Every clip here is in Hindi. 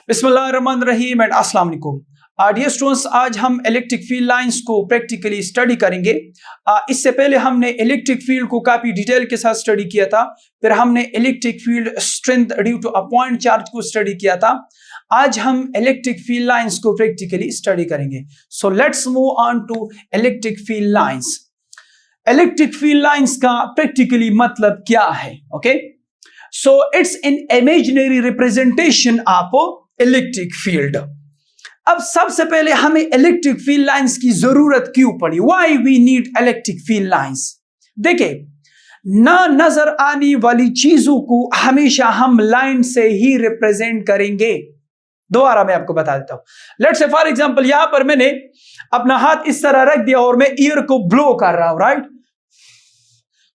बिस्मिल्लाहिर्रहमानिर्रहीम एंड अस्सलाम वालेकुम। डियर स्टूडेंट्स, आज हम इलेक्ट्रिक फील्ड लाइंस को प्रैक्टिकली स्टडी करेंगे। इससे पहले हमने इलेक्ट्रिक फील्ड को काफ़ी डिटेल के साथ स्टडी किया था, फिर हमने electric field strength due to a point charge को स्टडी किया था। आज हम इलेक्ट्रिक फील्ड लाइंस को प्रैक्टिकली स्टडी करेंगे। So let's move on to electric field lines. Electric field lines का प्रैक्टिकली मतलब क्या है? Okay, so it's an imaginary representation of electric field. अब सबसे पहले हमें इलेक्ट्रिक फील्ड लाइंस की जरूरत क्यों पड़ी? Why we need electric field lines? देखिए, ना नजर आने वाली चीजों को हमेशा हम लाइन से ही रिप्रेजेंट करेंगे। दोबारा मैं आपको बता देता हूं। लेट्स से फॉर एग्जांपल, यहां पर मैंने अपना हाथ इस तरह रख दिया और मैं ईयर को ब्लो कर रहा हूं, राइट?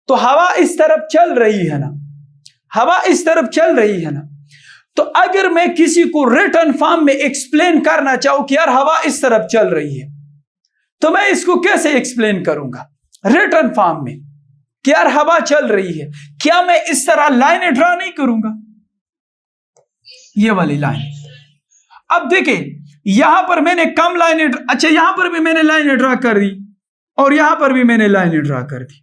तो हवा इस तरफ चल रही है ना, हवा इस तरफ चल रही है ना। तो अगर मैं किसी को रिटन फॉर्म में एक्सप्लेन करना चाहूं कि यार हवा इस तरफ चल रही है, तो मैं इसको कैसे एक्सप्लेन करूंगा रिटन फॉर्म में कि यार हवा चल रही है? क्या मैं इस तरह लाइन ड्रा नहीं करूंगा, ये वाली लाइन? अब देखिए, यहां पर मैंने कम लाइन, अच्छा यहां पर भी मैंने लाइन ड्रा कर दी और यहां पर भी मैंने लाइन ड्रा कर दी।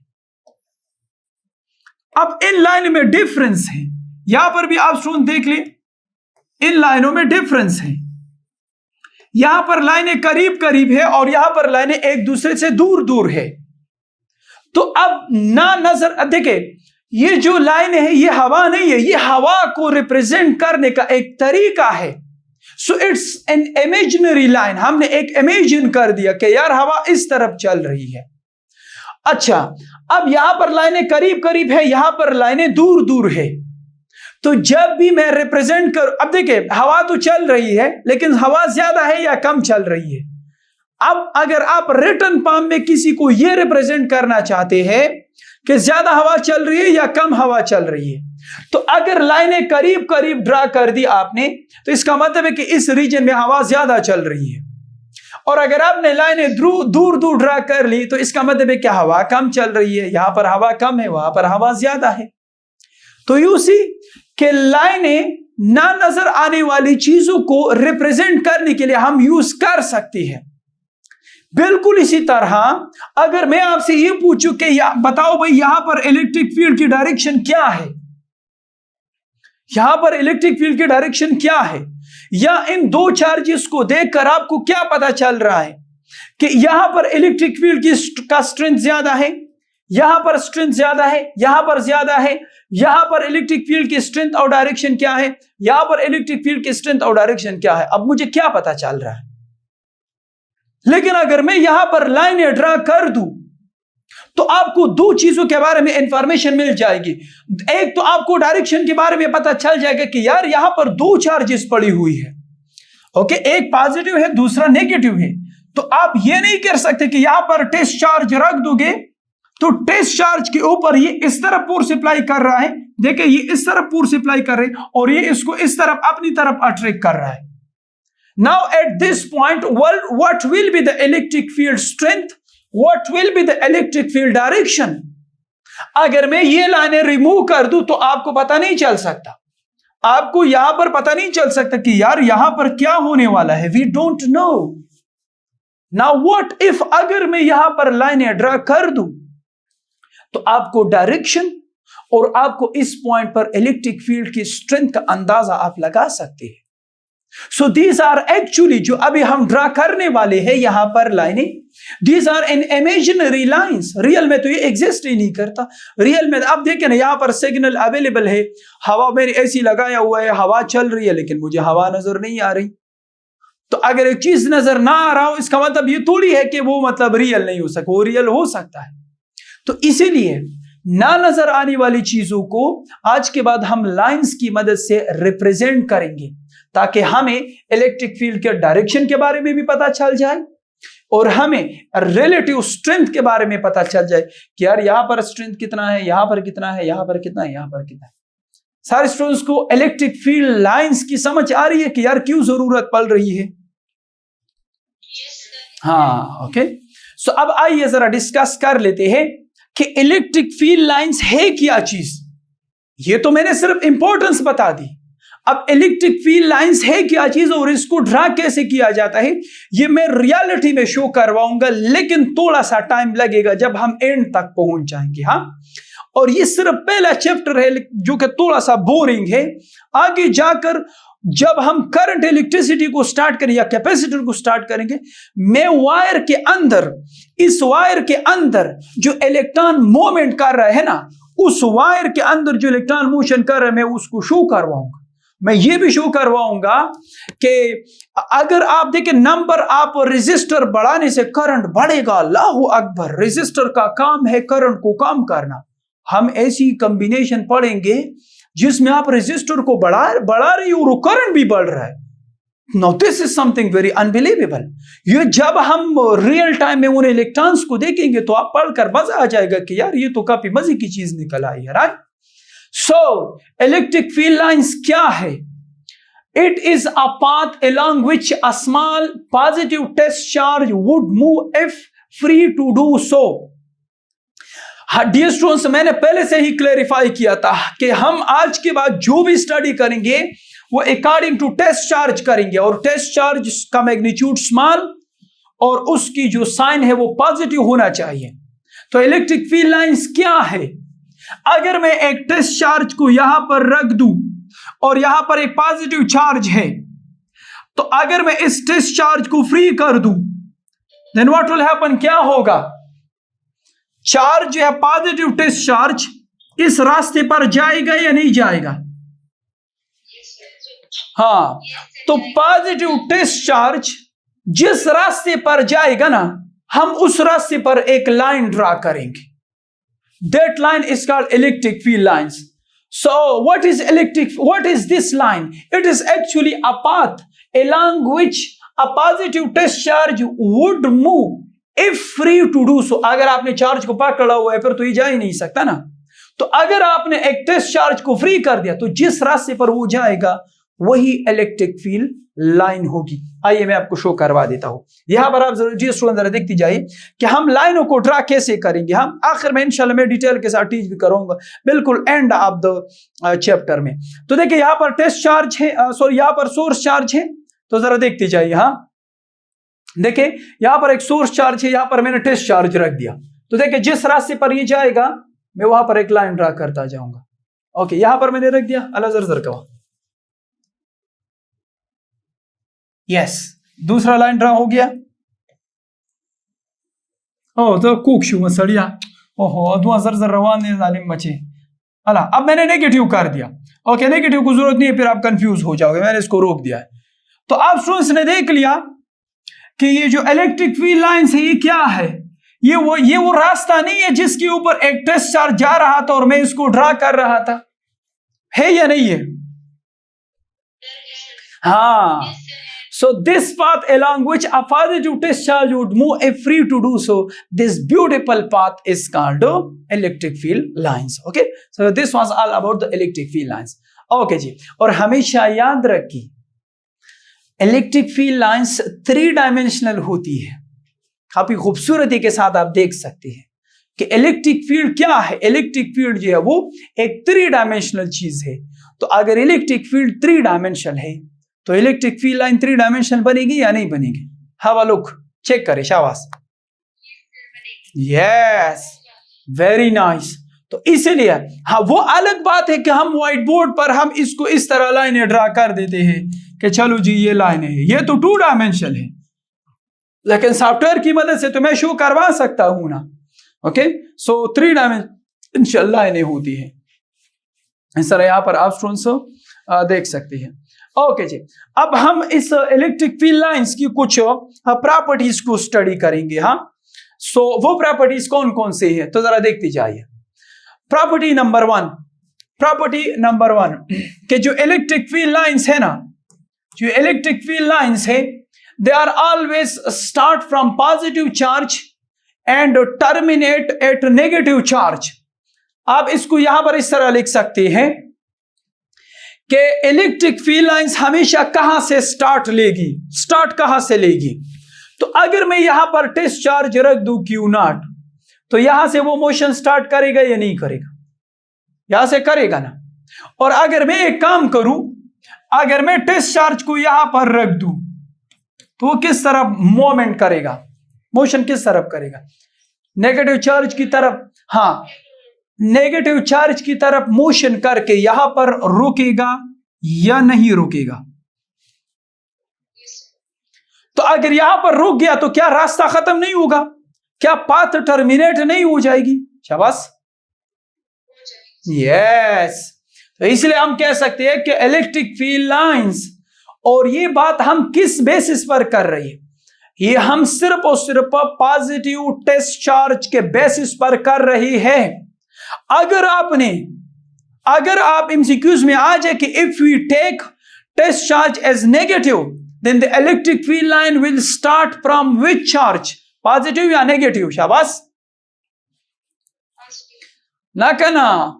अब इन लाइन में डिफरेंस है, यहां पर भी आप स्टूडेंट देख ले, इन लाइनों में डिफरेंस है। यहां पर लाइनें करीब करीब है और यहां पर लाइनें एक दूसरे से दूर दूर है। तो अब ना नजर, देखे ये जो लाइन है ये हवा नहीं है, ये हवा को रिप्रेजेंट करने का एक तरीका है। सो इट्स एन इमेजिनरी लाइन। हमने एक इमेजिन कर दिया कि यार हवा इस तरफ चल रही है। अच्छा, अब यहां पर लाइनें करीब करीब है, यहां पर लाइनें दूर दूर है। तो जब भी मैं रिप्रेजेंट कर, अब देखिए हवा तो चल रही है, लेकिन हवा ज्यादा है या कम चल रही है? अब अगर आप रिटन फॉर्म में किसी को यह रिप्रेजेंट करना चाहते हैं कि ज्यादा हवा चल रही है या कम हवा चल रही है, तो अगर लाइनें करीब करीब ड्रा कर दी आपने, तो इसका मतलब है कि इस रीजन में हवा ज्यादा चल रही है। और अगर आपने लाइनें दूर दूर ड्रा कर ली, तो इसका मतलब है कि हवा कम चल रही है। यहां पर हवा कम है, वहां पर हवा ज्यादा है। तो यू सी कि लाइनें ना नजर आने वाली चीजों को रिप्रेजेंट करने के लिए हम यूज कर सकते हैं। बिल्कुल इसी तरह अगर मैं आपसे यह पूछूं कि बताओ भाई यहां पर इलेक्ट्रिक फील्ड की डायरेक्शन क्या है, यहां पर इलेक्ट्रिक फील्ड की डायरेक्शन क्या है, या इन दो चार्जेस को देखकर आपको क्या पता चल रहा है कि यहां पर इलेक्ट्रिक फील्ड का स्ट्रेंथ ज्यादा है, यहां पर स्ट्रेंथ ज्यादा है, यहां पर ज्यादा है, यहां पर इलेक्ट्रिक फील्ड की स्ट्रेंथ और डायरेक्शन क्या है, यहां पर इलेक्ट्रिक फील्ड की स्ट्रेंथ और डायरेक्शन क्या है? अब मुझे क्या पता चल रहा है? लेकिन अगर मैं यहां पर लाइन ड्रा कर दूं, तो आपको दो चीजों के बारे में इंफॉर्मेशन मिल जाएगी। एक तो आपको डायरेक्शन के बारे में पता चल जाएगा कि यार यहां पर दो चार्जेस पड़ी हुई है, ओके, एक पॉजिटिव है दूसरा नेगेटिव है। तो आप ये नहीं कर सकते कि यहां पर टेस्ट चार्ज रख दोगे तो टेस्ट चार्ज के ऊपर ये इस तरफ फोर्स सप्लाई कर रहा है, देखिए ये इस तरफ फोर्स सप्लाई कर रहे हैं और ये इसको इस तरफ अपनी तरफ अट्रैक्ट कर रहा है। Now at this point what will be the electric field strength, what will be the electric field direction? अगर मैं ये लाइनें रिमूव कर दूं तो आपको पता नहीं चल सकता, आपको यहां पर पता नहीं चल सकता कि यार यहां पर क्या होने वाला है। We don't know. Now what if अगर मैं यहां पर लाइनें ड्रा कर दूं, तो आपको डायरेक्शन और आपको इस पॉइंट पर इलेक्ट्रिक फील्ड की स्ट्रेंथ का अंदाजा आप लगा सकते हैं। सो दीज आर एक्चुअली जो अभी हम ड्रा करने वाले हैं यहां पर लाइनें, these are in imaginary lines. Real में तो ये एग्जिस्ट ही नहीं करता। रियल में आप देखें ना, यहां पर सिग्नल अवेलेबल है, हवा मैंने ऐसी लगाया हुआ है, हवा चल रही है, लेकिन मुझे हवा नजर नहीं आ रही। तो अगर एक चीज नजर ना आ रहा हो, इसका मतलब ये थोड़ी है कि वो मतलब रियल नहीं हो सकता, वो रियल हो सकता है। तो इसीलिए ना नजर आने वाली चीजों को आज के बाद हम लाइंस की मदद से रिप्रेजेंट करेंगे, ताकि हमें इलेक्ट्रिक फील्ड के डायरेक्शन के बारे में भी पता चल जाए और हमें रिलेटिव स्ट्रेंथ के बारे में पता चल जाए कि यार यहां पर स्ट्रेंथ कितना है, यहां पर कितना है, यहां पर कितना है, यहां पर कितना है। सारे स्टूडेंट्स को इलेक्ट्रिक फील्ड लाइंस की समझ आ रही है कि यार क्यों जरूरत पड़ रही है? हाँ, ओके। सो अब आइए जरा डिस्कस कर लेते हैं कि इलेक्ट्रिक फील्ड लाइंस है क्या चीज। ये तो मैंने सिर्फ इंपॉर्टेंस बता दी, अब इलेक्ट्रिक फील्ड लाइंस है क्या चीज और इसको ड्रा कैसे किया जाता है ये मैं रियलिटी में शो करवाऊंगा, लेकिन थोड़ा सा टाइम लगेगा जब हम एंड तक पहुंच जाएंगे। हाँ, और ये सिर्फ पहला चैप्टर है जो कि थोड़ा सा बोरिंग है। आगे जाकर जब हम करंट इलेक्ट्रिसिटी को स्टार्ट करेंगे या कैपेसिटर को स्टार्ट करेंगे, मैं वायर के अंदर, इस वायर के अंदर जो इलेक्ट्रॉन मूवमेंट कर रहा है ना, उस वायर के अंदर जो इलेक्ट्रॉन मोशन कर रहा है मैं उसको शो करवाऊंगा। मैं ये भी शो करवाऊंगा कि अगर आप देखें नंबर, आप रेजिस्टर बढ़ाने से करंट बढ़ेगा। अल्लाहू अकबर, रेजिस्टर का काम है करंट को कम करना। हम ऐसी कॉम्बिनेशन पढ़ेंगे जिसमें आप रेजिस्टर को बढ़ा रही हो और करंट भी बढ़ रहा है। Now this is something very unbelievable. ये जब हम रियल टाइम में उन इलेक्ट्रॉन्स को देखेंगे तो आप पढ़कर मजा आ जाएगा कि यार ये तो काफी मजे की चीज निकल आई है। Right, so electric field lines क्या है? It is a path along which a small positive test charge would move if free to do so. Dear students, मैंने पहले से ही क्लेरिफाई किया था कि हम आज के बाद जो भी स्टडी करेंगे वो अकॉर्डिंग टू टेस्ट चार्ज करेंगे, और टेस्ट चार्ज का मैग्नीट्यूड स्मॉल और उसकी जो साइन है वो पॉजिटिव होना चाहिए। तो इलेक्ट्रिक फील्ड लाइंस क्या है? अगर मैं एक टेस्ट चार्ज को यहां पर रख दूं और यहां पर एक पॉजिटिव चार्ज है, तो अगर मैं इस टेस्ट चार्ज को फ्री कर दूं, देन व्हाट विल हैपन? क्या होगा? चार्ज है पॉजिटिव टेस्ट चार्ज इस रास्ते पर जाएगा या नहीं जाएगा? हाँ, तो पॉजिटिव टेस्ट चार्ज जिस रास्ते पर जाएगा ना, हम उस रास्ते पर एक लाइन ड्रा करेंगे। That line is called electric field lines. So what is this line? It is actually a path along which a positive test charge would move if free to do so. अगर आपने चार्ज को पकड़ा हुआ है फिर तो ये जा ही नहीं सकता ना। तो अगर आपने एक टेस्ट चार्ज को फ्री कर दिया तो जिस रास्ते पर वो जाएगा वही इलेक्ट्रिक फील्ड लाइन होगी। आइए मैं आपको शो करवा देता हूं। यहां पर आप जी स्टूडेंट जरा देखती जाइए कि हम लाइनों को ड्रा कैसे करेंगे। हम आखिर में इंशाल्लाह मैं डिटेल के साथ टीच भी करूंगा, बिल्कुल एंड ऑफ द चैप्टर में। तो देखिए यहां पर टेस्ट चार्ज है, सॉरी यहां पर सोर्स चार्ज है, तो जरा देखती जाइए। हाँ देखिए यहां पर एक सोर्स चार्ज है, यहां पर मैंने टेस्ट चार्ज रख दिया। तो देखिए जिस रास्ते पर ये जाएगा मैं वहां पर एक लाइन ड्रा करता जाऊंगा। ओके, यहां पर मैंने रख दिया अल्लाह जर का। यस, दूसरा लाइन ड्रा हो गया। ओ तो कुक शू सड़िया, ओहो अदुआ जर जर रवान ने जालिम बचे। अला अब मैंने नेगेटिव कर दिया। ओके, नेगेटिव को जरूरत नहीं है, फिर आप कंफ्यूज हो जाओगे, मैंने इसको रोक दिया है। तो आप स्टूडेंट्स ने देख लिया कि ये जो इलेक्ट्रिक फील्ड लाइंस है ये क्या है? ये वो रास्ता नहीं है जिसके ऊपर एक टेस्ट चार्ज जा रहा था और मैं इसको ड्रा कर रहा था, है या नहीं है? हाँ, so this path along which a positive test charge would move if free to do so, this beautiful path is called electric field lines. Okay, so this was all about the electric field lines. Okay जी, और हमेशा याद रखिए इलेक्ट्रिक फील्ड लाइंस 3 डायमेंशनल होती है। काफी खूबसूरती के साथ आप देख सकते हैं कि इलेक्ट्रिक फील्ड क्या है। इलेक्ट्रिक फील्ड जो है वो एक 3 डायमेंशनल चीज है। तो अगर इलेक्ट्रिक फील्ड 3 डायमेंशनल है तो इलेक्ट्रिक फील्ड लाइन 3 डायमेंशनल बनेगी या नहीं बनेगी? हवा लुक चेक करें, शाबाश, यस, वेरी नाइस। तो इसीलिए हाँ, वो अलग बात है कि हम व्हाइट बोर्ड पर हम इसको इस तरह लाइनें ड्रा कर देते हैं कि चलो जी ये लाइन है, ये तो 2 डायमेंशनल है, लेकिन सॉफ्टवेयर की मदद से तो मैं शो करवा सकता हूं ना। ओके, सो 3 डायमेंशनल लाइनें होती है। इस तरह यहां पर आप स्टूडेंट्स देख सकते हैं। ओके जी, अब हम इस इलेक्ट्रिक फील्ड लाइंस की कुछ प्रॉपर्टीज को स्टडी करेंगे। हाँ, सो वो प्रॉपर्टीज कौन कौन से हैं तो जरा देखती जाइए। प्रॉपर्टी नंबर 1 कि जो इलेक्ट्रिक फील्ड लाइंस है ना, जो इलेक्ट्रिक फील्ड लाइंस है, they are always start from positive charge and terminate at negative charge. आप इसको यहां पर इस तरह लिख सकते हैं कि इलेक्ट्रिक फील्ड लाइंस हमेशा कहां से स्टार्ट कहां से लेगी? तो अगर मैं यहां पर टेस्ट चार्ज रख दूं Q0, तो यहां से वो मोशन स्टार्ट करेगा या नहीं करेगा? यहां से करेगा ना। और अगर मैं एक काम करूं, अगर मैं टेस्ट चार्ज को यहां पर रख दूं तो वो किस तरफ मूवमेंट करेगा, मोशन किस तरफ करेगा? नेगेटिव चार्ज की तरफ। हाँ, नेगेटिव चार्ज की तरफ मोशन करके यहां पर रुकेगा या नहीं रुकेगा? तो अगर यहां पर रुक गया तो क्या रास्ता खत्म नहीं होगा? क्या पाथ टर्मिनेट नहीं हो जाएगी? शाबाश, यस। तो इसलिए हम कह सकते हैं कि इलेक्ट्रिक फील्ड लाइंस, और ये बात हम किस बेसिस पर कर रहे हैं? ये हम सिर्फ और सिर्फ पॉजिटिव टेस्ट चार्ज के बेसिस पर कर रही है। अगर आप एमसीक्यूज में आ जाए कि if we take test charge as negative then the electric field line will start from which charge, positive या नेगेटिव? शाबाश, ना कहना,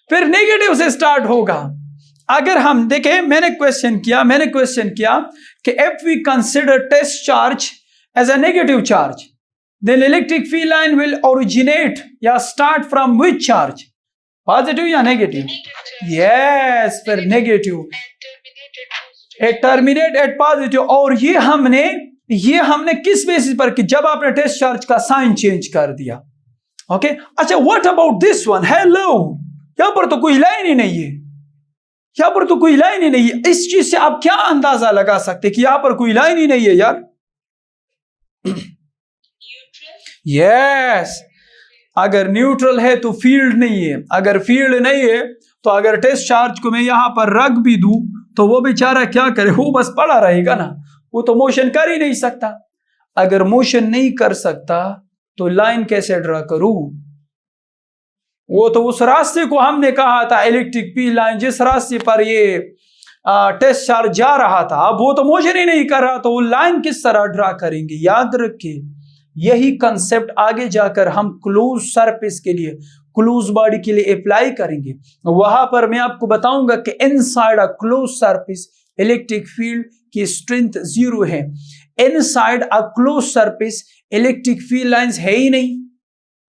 फिर नेगेटिव से स्टार्ट होगा। अगर हम देखें, मैंने क्वेश्चन किया कि if we consider test charge as a negative charge then electric field line will originate या start from which charge, positive या नेगेटिव? यस, फिर नेगेटिव, टर्मिनेट एट पॉजिटिव। और ये हमने किस बेसिस पर कि जब आपने टेस्ट चार्ज का साइन चेंज कर दिया। ओके, अच्छा, what about this one? Hello, यहां पर तो कोई लाइन ही नहीं है, इस चीज से आप क्या अंदाजा लगा सकते कि यहां पर कोई लाइन ही नहीं है यार? यस, अगर न्यूट्रल है तो फील्ड नहीं है, अगर फील्ड नहीं है तो अगर टेस्ट चार्ज को मैं यहां पर रख भी दूं तो वो बेचारा क्या करे? वो बस पड़ा रहेगा ना, वो तो मोशन कर ही नहीं सकता। अगर मोशन नहीं कर सकता तो लाइन कैसे ड्रा करूं? वो तो उस रास्ते को हमने कहा था इलेक्ट्रिक फील्ड लाइन, जिस रास्ते पर ये टेस्ट चार्ज जा रहा था, अब वो तो मोशन ही नहीं कर रहा, तो वो लाइन किस तरह ड्रा करेंगे? याद रखिए, यही कंसेप्ट आगे जाकर हम क्लोज सरफेस के लिए, क्लोज बॉडी के लिए अप्लाई करेंगे। वहां पर मैं आपको बताऊंगा कि inside a close surface electric field की स्ट्रेंथ 0 है। Inside a close surface electric field lines है ही नहीं।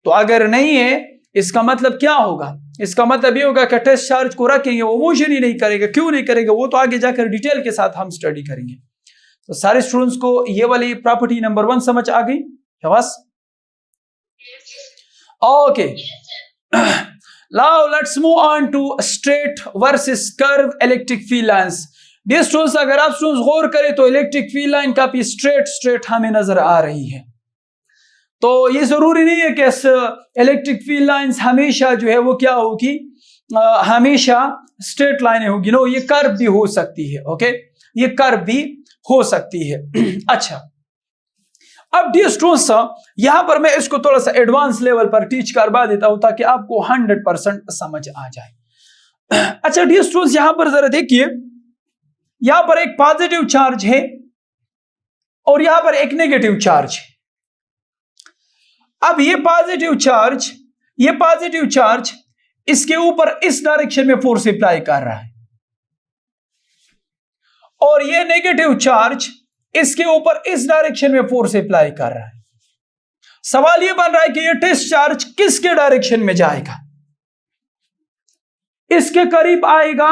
तो अगर नहीं है, इसका मतलब क्या होगा? इसका मतलब ये होगा कि टेस्ट चार्ज को रखेंगे, वो मोशन ही नहीं करेगा। क्यों नहीं करेगा? वो तो आगे जाकर डिटेल के साथ हम स्टडी करेंगे। तो सारे स्टूडेंट्स को ये वाली प्रॉपर्टी नंबर 1 समझ आ गई? बस, okay. Now let's move on to straight versus curve electric field lines. Dear students, अगर आप स्टूडेंट्स गौर करें तो इलेक्ट्रिक फील्ड लाइन काफी स्ट्रेट हमें नजर आ रही है। तो ये जरूरी नहीं है कि इलेक्ट्रिक फील्ड लाइंस हमेशा जो है वो क्या होगी, हमेशा स्ट्रेट लाइनें होगी। नो, ये कर्व भी हो सकती है। ओके, ये कर्व भी हो सकती है। अच्छा, अब डियर स्टूडेंट्स, यहां पर मैं इसको थोड़ा सा एडवांस लेवल पर टीच करवा देता हूं ताकि आपको 100% समझ आ जाए। अच्छा डियर स्टूडेंट्स, यहां पर जरा देखिए, यहां पर एक पॉजिटिव चार्ज है और यहां पर एक नेगेटिव चार्ज है। अब ये पॉजिटिव चार्ज इसके ऊपर इस डायरेक्शन में फोर्स अप्लाई कर रहा है और ये नेगेटिव चार्ज इसके ऊपर इस डायरेक्शन में फोर्स अप्लाई कर रहा है। सवाल ये बन रहा है कि ये टेस्ट चार्ज किसके डायरेक्शन में जाएगा? इसके करीब आएगा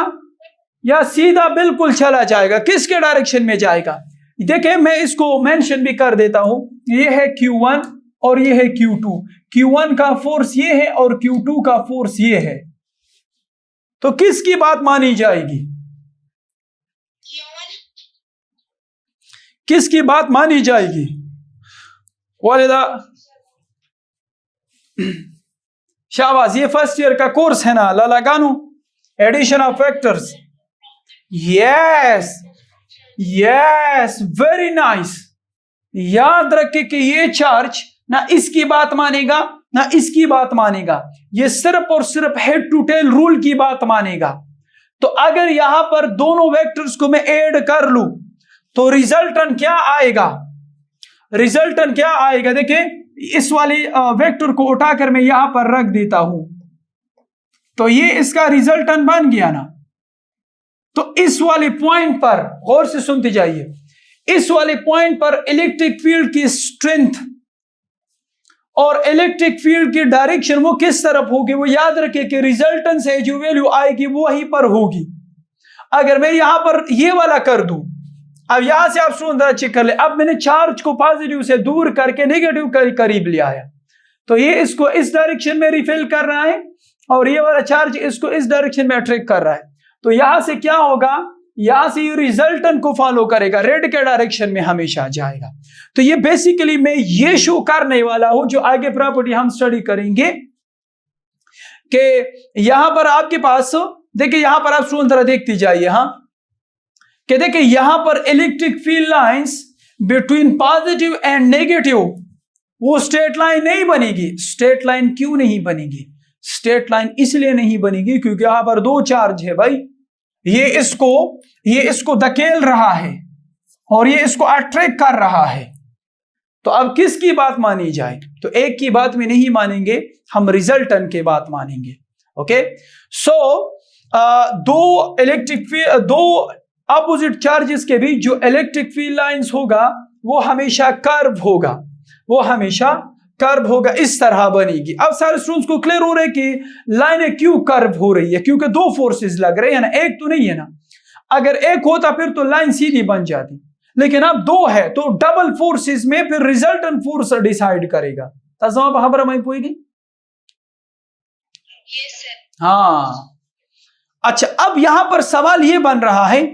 या सीधा बिल्कुल चला जाएगा? किसके डायरेक्शन में जाएगा? देखिए, मैं इसको मेंशन भी कर देता हूं। ये है Q1 और ये है Q2। Q1 का फोर्स ये है और Q2 का फोर्स ये है। तो किसकी बात मानी जाएगी? किसकी बात मानी जाएगी? वालिदा शाबाश, ये फर्स्ट ईयर का कोर्स है ना, लालागानू, addition of factors. Yes, very nice. याद रखे कि ये चार्ज ना इसकी बात मानेगा ना इसकी बात मानेगा, ये सिर्फ और सिर्फ हेड टू टेल रूल की बात मानेगा। तो अगर यहां पर दोनों वेक्टर्स को मैं ऐड कर लूं तो रिजल्टन क्या आएगा? देखिए, इस वाले वेक्टर को उठाकर मैं यहां पर रख देता हूं तो ये इसका रिजल्टन बन गया ना। तो इस वाले पॉइंट पर गौर से सुनते जाइए, इस वाले पॉइंट पर इलेक्ट्रिक फील्ड की स्ट्रेंथ और इलेक्ट्रिक फील्ड की डायरेक्शन वो किस तरफ होगी? वो याद रखिए कि रिजल्टेंट से जो वैल्यू आएगी वो वहीं पर होगी। अगर मैं यहां पर ये वाला कर दूं, अब यहां से आप स्टूडेंट चेक कर ले, अब मैंने चार्ज को पॉजिटिव से दूर करके नेगेटिव करीब ले आया, तो ये इसको इस डायरेक्शन में रिफिल कर रहा है और ये वाला चार्ज इसको इस डायरेक्शन में अट्रैक्ट कर रहा है। तो यहां से क्या होगा, यहां से ये रिजल्टेंट को फॉलो करेगा, रेड के डायरेक्शन में हमेशा जाएगा। तो ये बेसिकली मैं ये शो करने वाला हूं, जो आगे प्रॉपर्टी हम स्टडी करेंगे कि यहां पर आपके पास देखिए, यहां पर आप स्टूडेंट जरा देखती जाइए, हाँ, कि देखिए यहां पर electric field lines between positive and negative वो स्ट्रेट लाइन नहीं बनेगी। स्ट्रेट लाइन क्यों नहीं बनेगी? स्ट्रेट लाइन इसलिए नहीं बनेगी क्योंकि यहां पर दो चार्ज है भाई, ये इसको धकेल रहा है और ये इसको अट्रैक्ट कर रहा है। तो अब किसकी बात मानी जाए? तो एक की बात में नहीं मानेंगे, हम रिजल्टेंट की बात मानेंगे। ओके, सो दो अपोजिट चार्जेस के बीच जो इलेक्ट्रिक फील्ड लाइंस होगा वो हमेशा कर्व होगा, वो हमेशा कर्व होगा, इस तरह बनेगी। अब सारे स्टूडेंट्स को क्लियर हो रहा है कि लाइनें क्यों कर्व हो रही है? क्योंकि दो फोर्सेस लग रहे हैं ना, एक तो नहीं है ना। अगर एक होता फिर तो लाइन सीधी बन जाती, लेकिन अब दो है तो डबल फोर्सेस में फिर रिजल्टेंट फोर्स डिसाइड करेगा। तजमा खबर हमें पोएगी? हाँ, अच्छा, अब यहां पर सवाल यह बन रहा है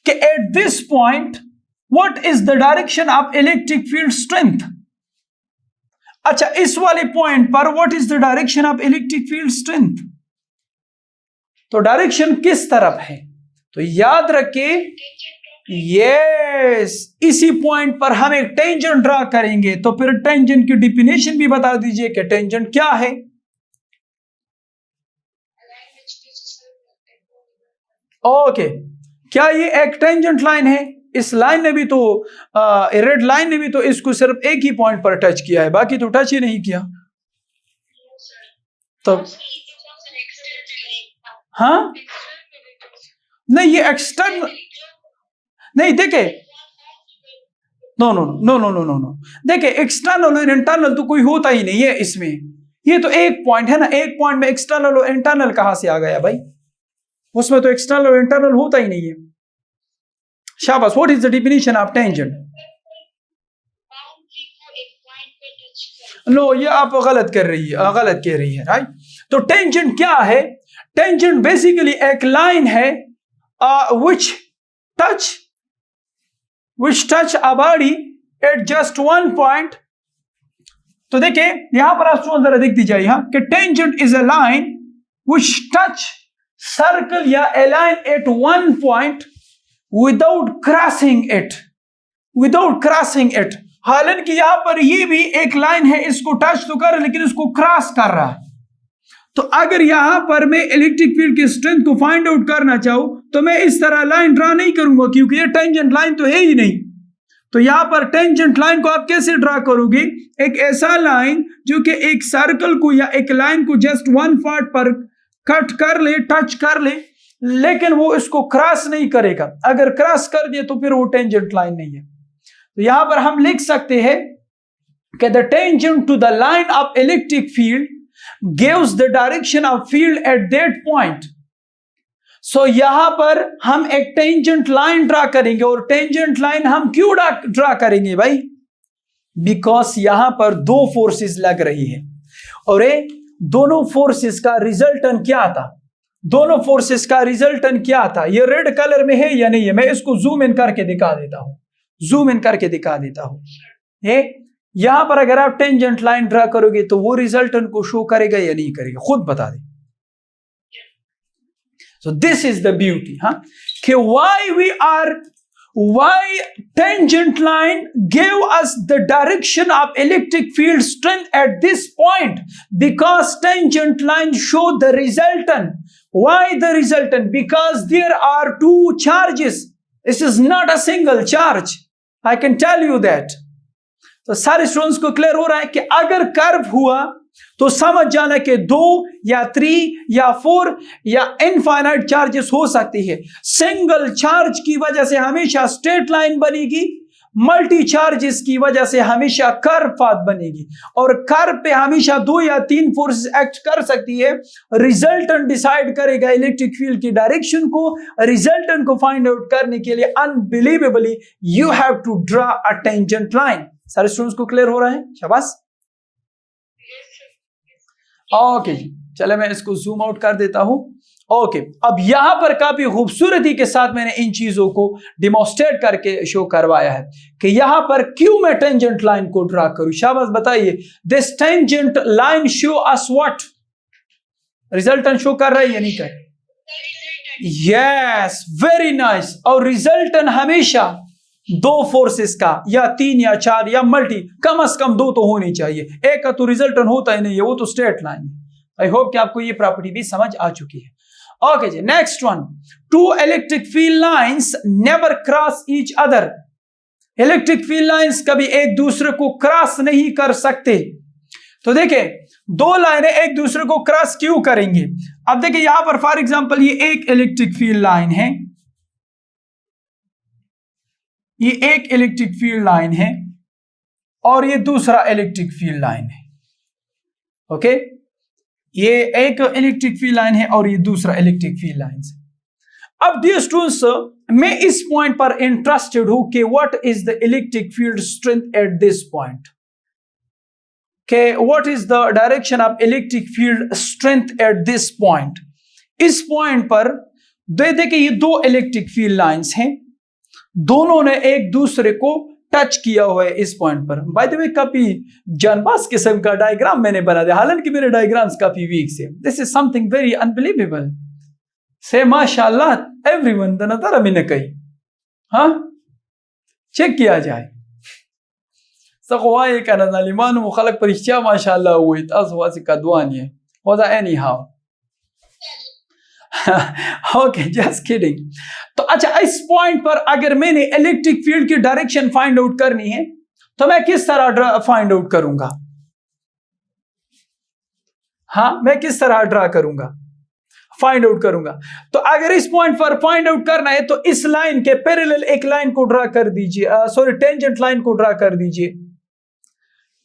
कि eight this point what is the direction of electric field strength? अच्छा, इस वाले पॉइंट पर what is the direction of electric field strength? तो डायरेक्शन किस तरफ है? तो याद रखिए, यस, इसी पॉइंट पर हम एक टेंजेंट ड्रा करेंगे। तो फिर टेंजेंट की डिफिनेशन भी बता दीजिए कि टेंजेंट क्या है। ओके, क्या ये एक टेंजेंट लाइन है? इस लाइन ने भी तो रेड लाइन ने भी तो इसको सिर्फ एक ही पॉइंट पर टच किया है, बाकी तो टच ही नहीं किया। तो हाँ, नहीं, ये एक्सटर्नल नहीं, देखे, no no no no no no no, देखे एक्सटर्नल और इंटरनल तो कोई होता ही नहीं है इसमें। ये तो एक पॉइंट है ना, एक पॉइंट में एक्सटर्नल और इंटरनल कहां से आ गया भाई? उसमें तो एक्सटर्नल और इंटरनल होता ही नहीं है। शाबाश, what is the definition of tangent? No, ये आप गलत कर रही है, गलत कह रही है, राइट? तो टेंजेंट क्या है? टेंजेंट बेसिकली एक लाइन है which touch a body at just one point। तो देखिए यहां पर आप जरा देखती जाइए, हाँ, कि tangent is a line which touch circle या a line at one point without crossing it। हालांकि यहां पर ये भी एक लाइन है, इसको टच तो कर लेकिन इसको क्रॉस कर रहा है। तो अगर यहां पर मैं इलेक्ट्रिक फील्ड की स्ट्रेंथ को फाइंड आउट करना चाहूं तो मैं इस तरह लाइन ड्रा नहीं करूंगा क्योंकि ये टेंजेंट लाइन तो है ही नहीं। तो यहां पर टेंजेंट लाइन को आप कैसे ड्रा करोगे? एक ऐसा लाइन जो कि एक सर्कल को या एक लाइन को जस्ट वन पार्ट पर कट कर ले, टच कर ले, लेकिन वो इसको क्रॉस नहीं करेगा। अगर क्रॉस कर दिए तो फिर वो टेंजेंट लाइन नहीं है। तो यहां पर हम लिख सकते हैं कि the tangent to the line of electric field gives the direction of field at that point। so यहां पर हम एक टेंजेंट लाइन ड्रा करेंगे, और टेंजेंट लाइन हम क्यों ड्रा करेंगे भाई? बिकॉज यहां पर दो फोर्सेस लग रही है और ये दोनों फोर्सेस का रिजल्टेंट क्या था? दोनों फोर्सेस का रिजल्टेंट क्या था? ये रेड कलर में है या नहीं है? मैं इसको जूम इन करके दिखा देता हूं, जूम इन करके दिखा देता हूं। ये यहां पर अगर आप टेंजेंट लाइन ड्रा करोगे तो वो रिजल्टेंट को शो करेगा या नहीं करेगा? खुद बता दे। So this is the beauty, हाँ, कि why tangent line gave us the direction of electric field strength at this point? Because tangent line show the resultant। Why the resultant? Because there are two charges, this is not a single charge, I can tell you that। तो सारे स्टूडेंट्स को क्लियर हो रहा है कि अगर कर्व हुआ तो समझ जाना कि 2 या 3 या 4 या इनफाइनाइट चार्जेस हो सकती है। सिंगल चार्ज की वजह से हमेशा स्ट्रेट लाइन बनेगी, मल्टी चार्जेस की वजह से हमेशा कर्व पाथ बनेगी और कर्व पे हमेशा 2 या 3 फोर्सेस एक्ट कर सकती है। रिजल्टेंट डिसाइड करेगा इलेक्ट्रिक फील्ड की डायरेक्शन को। रिजल्टेंट को फाइंड आउट करने के लिए unbelievably you have to draw a tangent line. सारे स्टूडेंट्स को क्लियर हो रहा है? शाबाश। ओके जी, चले मैं इसको जूम आउट कर देता हूं। ओके, अब यहां पर काफी खूबसूरती के साथ मैंने इन चीजों को डिमोन्स्ट्रेट करके शो करवाया है कि यहां पर क्यों मैं टेंजेंट लाइन को ड्रा करूं। शाबाश, बताइए। This tangent line show us what? Resultant show कर रहा है या नहीं कर? Yes, very nice. और रिजल्टेंट हमेशा 2 फोर्सेस का या 3 या 4 या मल्टी, कम से कम 2 तो होनी चाहिए। एक का तो रिजल्टेंट होता ही नहीं है, वो तो स्ट्रेट लाइन है। आई होप कि आपको ये प्रॉपर्टी भी समझ आ चुकी है। ओके जी, next one. 2 electric field lines never cross each other. Electric field lines कभी एक दूसरे को क्रॉस नहीं कर सकते। तो देखिए, 2 लाइनें एक दूसरे को क्रॉस क्यों करेंगे? अब देखिए यहां पर फॉर एग्जांपल ये एक इलेक्ट्रिक फील्ड लाइन है, ये एक इलेक्ट्रिक फील्ड लाइन है और ये दूसरा इलेक्ट्रिक फील्ड लाइन है। ओके, ये एक इलेक्ट्रिक फील्ड लाइन है और ये दूसरा इलेक्ट्रिक फील्ड लाइन है। अब डियर स्टूडेंट्स, मैं इस पॉइंट पर इंटरेस्टेड हूं कि what is the electric field strength at this point, के what is the direction of electric field strength at this point. इस पॉइंट पर देखिए ये 2 इलेक्ट्रिक फील्ड लाइंस हैं, दोनों ने एक दूसरे को टच किया हुआ है इस पॉइंट पर। बाय द वे, काफी जानबाज किस्म का डायग्राम मैंने बना दिया, हालांकि मेरे डायग्राम्स काफी वीक से। This is something very unbelievable. से माशाल्लाह एवरीवन दनतरा मिन कई। हाँ, चेक किया जाए। सगवाए का नलिमान मुखलक परिश्या माशाल्लाह हुई तासवासी का दुआनी है होता any how. Okay, just kidding. तो अच्छा, इस पॉइंट पर अगर मैंने इलेक्ट्रिक फील्ड की डायरेक्शन फाइंड आउट करनी है तो मैं किस तरह फाइंड आउट करूंगा? हाँ, मैं किस तरह ड्रा करूंगा, फाइंड आउट करूंगा? तो अगर इस पॉइंट पर फाइंड आउट करना है तो इस लाइन के पैरेलल एक लाइन को ड्रा कर दीजिए, सॉरी टेंजेंट लाइन को ड्रा कर दीजिए।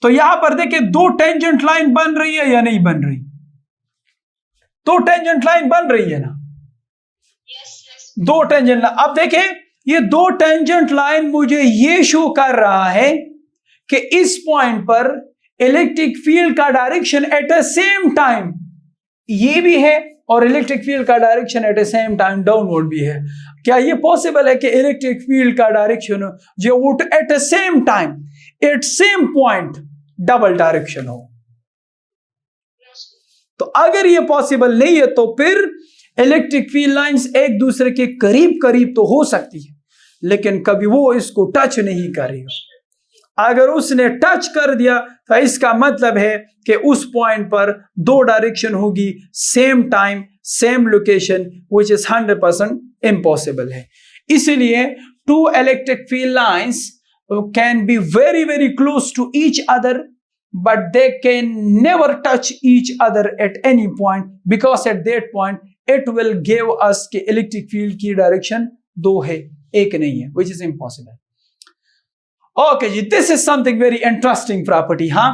तो यहां पर देखिए 2 टेंजेंट लाइन बन रही है या नहीं बन रही? 2 टेंजेंट लाइन बन रही है ना? 2 टेंजेंट लाइन। अब देखिए ये 2 टेंजेंट लाइन मुझे ये शो कर रहा है कि इस पॉइंट पर इलेक्ट्रिक फील्ड का direction at a same time ये भी है और इलेक्ट्रिक फील्ड का direction at a same time downward भी है। क्या ये पॉसिबल है कि इलेक्ट्रिक फील्ड का डायरेक्शन जो at a same time at same point double direction हो? तो अगर ये पॉसिबल नहीं है तो फिर इलेक्ट्रिक फील्ड लाइंस एक दूसरे के करीब करीब तो हो सकती है, लेकिन कभी वो इसको टच नहीं करेगा। अगर उसने टच कर दिया तो इसका मतलब है कि उस पॉइंट पर 2 डायरेक्शन होगी same time same location, which is 100% impossible है। इसलिए 2 electric field lines can be very very close to each other, but they can never touch each other at any point, because at that point it will give us कि electric field की direction 2 है, 1 नहीं है, which is impossible. Okay ji, this is something very interesting property. हाँ,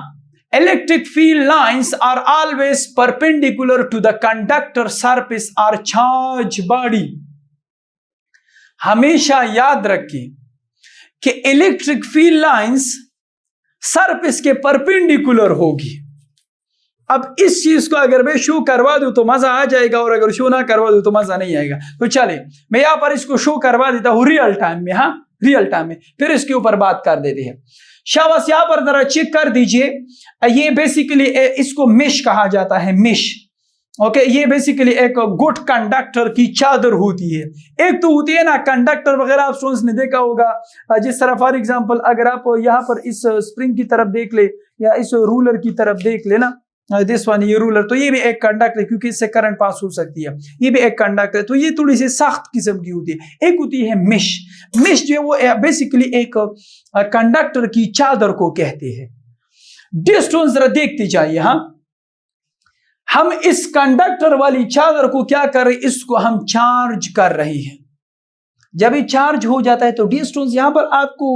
electric field lines are always perpendicular to the conductor surface or charge body. हमेशा याद रखिए कि electric field lines सरफेस के परपेंडिकुलर होगी। अब इस चीज को अगर मैं शो करवा दूं तो मजा आ जाएगा और अगर शो ना करवा दूं तो मजा नहीं आएगा। तो चले मैं यहां पर इसको शो करवा देता हूं रियल टाइम में। हाँ, रियल टाइम में, फिर इसके ऊपर बात कर देते हैं। शाबाश, यहां पर जरा चेक कर दीजिए। ये बेसिकली इसको मेश कहा जाता है, मेश। ओके, ये बेसिकली एक गुड कंडक्टर की चादर होती है। एक तो होती है ना कंडक्टर वगैरह, आप स्टूडेंट्स ने देखा होगा, जिस तरह फॉर एग्जांपल अगर आप यहाँ पर इस स्प्रिंग की तरफ देख ले या इस रूलर की तरफ देख ले ना, दिस वन, ये रूलर, तो ये भी एक कंडक्टर है क्योंकि इससे करंट पास हो सकती है। ये भी एक कंडक्टर है, तो ये थोड़ी सी सख्त किस्म की होती है। एक होती है मेश। मेश जो है वो बेसिकली एक कंडक्टर की चादर को कहते हैं। डिस्टेंस जरा देखते जाइए। हाँ, हम इस कंडक्टर वाली चादर को क्या कर रहे हैं, इसको हम चार्ज कर रहे हैं। जब ये चार्ज हो जाता है तो डी स्टोन्स यहाँ पर आपको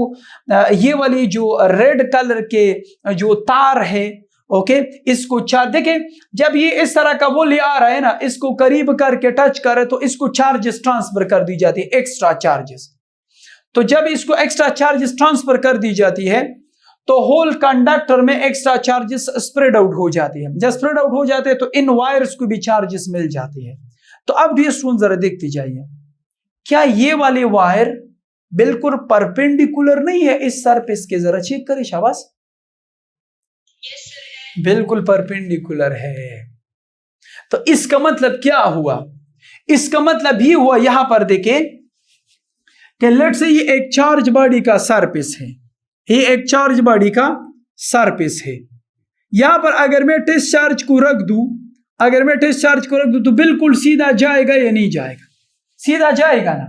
ये वाली जो रेड कलर के जो तार है, ओके, इसको चार्ज देखे, जब ये इस तरह का वो ले आ रहा है ना, इसको करीब करके टच करे तो इसको चार्जेस ट्रांसफर कर दी जाती है, एक्स्ट्रा चार्जेस। तो जब इसको एक्स्ट्रा चार्जेस ट्रांसफर कर दी जाती है तो होल कंडक्टर में एक्स्ट्रा चार्जेस स्प्रेड आउट हो जाती है। जब स्प्रेड आउट हो जाते हैं तो इन वायर्स को भी चार्जेस मिल जाती है। तो अब डी स्टोन्स जरा देखती जाइए, क्या ये वाली वायर बिल्कुल परपेंडिकुलर नहीं है इस सरफेस के? जरा चेक करें, शाबाश, बिल्कुल परपेंडिकुलर है। तो इसका मतलब क्या हुआ? इसका मतलब ये हुआ, यहां पर देखें कि लेट्स से ये एक चार्ज बॉडी का सरफेस है, ये एक चार्ज बॉडी का सरफेस है। यहां पर अगर मैं टेस्ट चार्ज को रख दूं, अगर मैं टेस्ट चार्ज को रख दूं तो बिल्कुल सीधा जाएगा या नहीं जाएगा? सीधा जाएगा ना।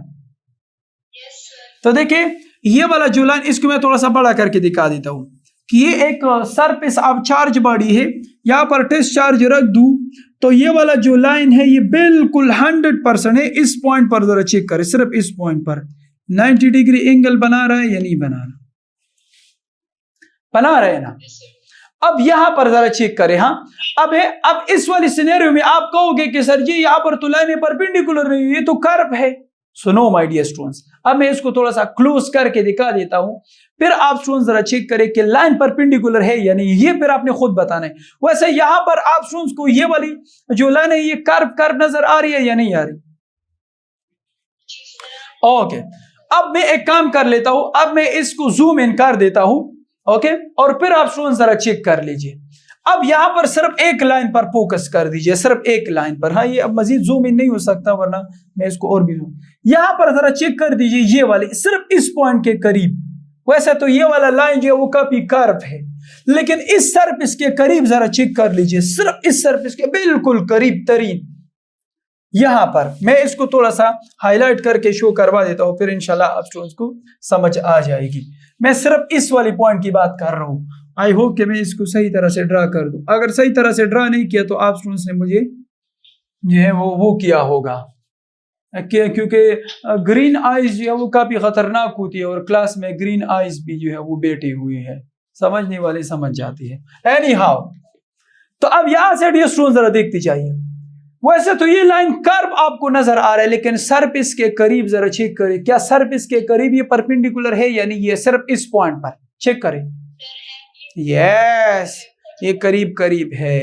तो देखिए ये वाला जो लाइन, इसको मैं थोड़ा सा बड़ा करके दिखा देता हूं कि ये एक सरफेस अब चार्ज बॉडी है, यहां पर टेस्ट चार्ज रख दूं तो ये वाला जो लाइन है ये बिल्कुल 100% है। इस पॉइंट पर जरा चेक करें, सिर्फ इस पॉइंट पर 90 डिग्री एंगल बना रहा है या नहीं बना रहा? बना रहे ना। अब यहां पर जरा चेक करें, हाँ अब इस वाली सिनेरियो में आप कहोगे कि सर जी यहां पर तो लाइन परपेंडिकुलर नहीं है, ये तो कर्व है। सुनो माय डियर स्टूडेंट्स, अब मैं इसको थोड़ा सा क्लोज करके दिखा देता हूं, फिर आप स्टूडेंट्स जरा चेक करें कि लाइन परपेंडिकुलर है या नहीं, ये फिर आपने खुद बताना है। वैसे यहां पर आप स्टूडेंट्स को ये वाली जो लाइन है ये कर्व नजर आ रही है या नहीं आ रही? ओके, अब मैं एक काम कर लेता हूं, अब मैं इसको जूम इन कर देता हूं, ओके, और फिर आप स्टूडेंट्स जरा चेक कर लीजिए। अब यहां पर सिर्फ एक लाइन पर फोकस कर दीजिए, सिर्फ एक लाइन पर। हाँ, ये अब मजीद जूम इन नहीं हो सकता, वरना मैं इसको और भी जूम। यहां पर जरा चेक कर दीजिए, ये वाली सिर्फ इस पॉइंट के करीब। वैसे तो ये वाला लाइन जो है वो काफी कर्व है, लेकिन इस सरफेस के करीब जरा चेक कर लीजिए, सिर्फ इस सरफेस के बिल्कुल करीब तरीन। यहां पर मैं इसको थोड़ा सा हाईलाइट करके शो करवा देता हूं, फिर इंशाल्लाह आप स्टूडेंट्स को समझ आ जाएगी। मैं सिर्फ इस वाली पॉइंट की बात कर रहा हूं। आई होप कि मैं इसको सही तरह से ड्रा कर दूं। अगर सही तरह से ड्रा नहीं किया तो आप स्टूडेंट्स ने मुझे जो है वो किया होगा, क्योंकि ग्रीन आइज जो है वो काफी खतरनाक होती है, और क्लास में ग्रीन आइज भी जो है वो बैठी हुई है, समझने वाले समझ जाती है। एनी हाउ, तो अब यहां से डी स्टूडेंट्स जरा देखते जाइए। वैसे तो ये लाइन कर्व आपको नजर आ रहा है, लेकिन सरफेस के करीब जरा चेक करें, क्या सरफेस के करीब ये परपेंडिकुलर है या नहीं? ये सिर्फ इस पॉइंट पर चेक करें, यस, ये करीब करीब है।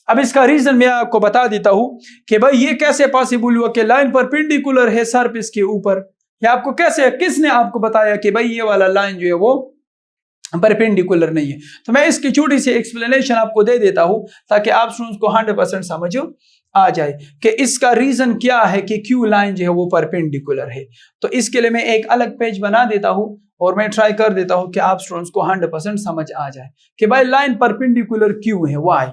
अब इसका रीजन मैं आपको बता देता हूं कि भाई ये कैसे पॉसिबल हुआ कि लाइन परपेंडिकुलर है सरफेस के ऊपर। ये आपको कैसे, किसने आपको बताया कि भाई ये वाला लाइन जो है वो परपेंडिकुलर नहीं है? तो मैं इसकी छोटी सी एक्सप्लेनेशन आपको दे देता हूं ताकि आप स्टूडेंट्स को 100% समझ आ जाए कि इसका रीजन क्या है कि क्यों लाइन जो है वो परपेंडिकुलर है। तो इसके लिए मैं एक अलग पेज बना देता हूं और मैं ट्राई कर देता हूं कि आप स्टूडेंट्स को 100% समझ आ जाए कि भाई लाइन परपेंडिकुलर क्यों है, व्हाई।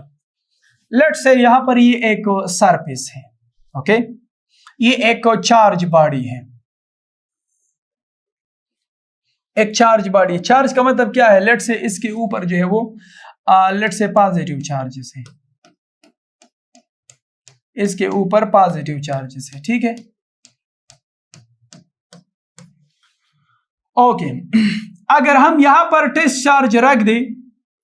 लेट्स से यहां पर ये एक सरफेस है, ओके, ये एक चार्ज बॉडी है, एक चार्ज बॉडी। चार्ज का मतलब क्या है? लेट्स से इसके ऊपर जो है वो लेट्स से पॉजिटिव चार्जेस है, इसके ऊपर पॉजिटिव चार्जेस है, ठीक है, ओके। अगर हम यहां पर टेस्ट चार्ज रख दें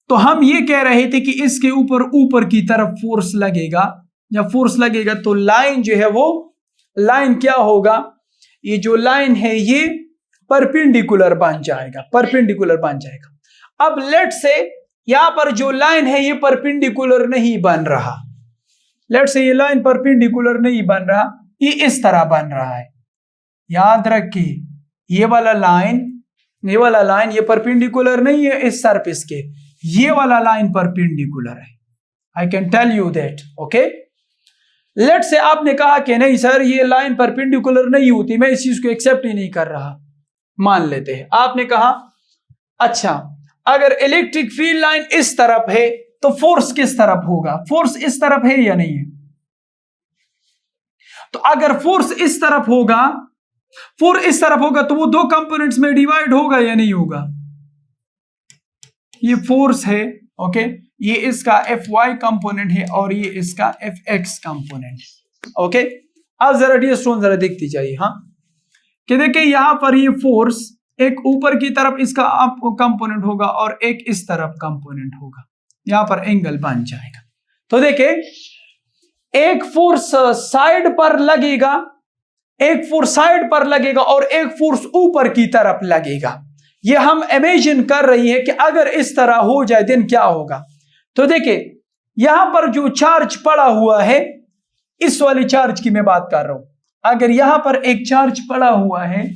तो हम ये कह रहे थे कि इसके ऊपर की तरफ फोर्स लगेगा। जब फोर्स लगेगा तो लाइन जो है वो, लाइन क्या होगा, ये जो लाइन है ये परपेंडिकुलर बन जाएगा, परपेंडिकुलर बन जाएगा। अब लेट से यहां पर जो लाइन है ये परपेंडिकुलर नहीं बन रहा, लेट से ये लाइन परपेंडिकुलर नहीं बन रहा, ये इस तरह बन रहा है। याद रखिए ये वाला लाइन ये परपेंडिकुलर नहीं है इस सरफेस के, ये वाला लाइन परपेंडिकुलर है। I can tell you that, okay. Let say आपने कहा कि नहीं सर ये लाइन परपेंडिकुलर नहीं होती, मैं इस चीज को एक्सेप्ट ही नहीं कर रहा। मान लेते हैं आपने कहा अच्छा अगर इलेक्ट्रिक फील्ड लाइन इस तरफ है तो फोर्स किस तरफ होगा? फोर्स इस तरफ है या नहीं है? तो अगर फोर्स इस तरफ होगा, फोर्स इस तरफ होगा तो वो दो कंपोनेंट्स में डिवाइड होगा या नहीं होगा? ये फोर्स है, ओके, ये इसका Fy कंपोनेंट है और ये इसका Fx कंपोनेंट, ओके। अब जरा डी स्टोन जरा देखती जाइए, हाँ कि देखिए यहां पर ये फोर्स एक ऊपर की तरफ इसका आपको कंपोनेंट होगा और एक इस तरफ कंपोनेंट होगा, यहां पर एंगल बन जाएगा। तो देखिए एक फोर्स साइड पर लगेगा, एक फोर्स साइड पर लगेगा और एक फोर्स ऊपर की तरफ लगेगा। ये हम इमेजिन कर रही है कि अगर इस तरह हो जाए दिन क्या होगा। तो देखिए यहां पर जो चार्ज पड़ा हुआ है, इस वाली चार्ज की मैं बात कर रहा हूं, अगर यहां पर एक चार्ज पड़ा हुआ है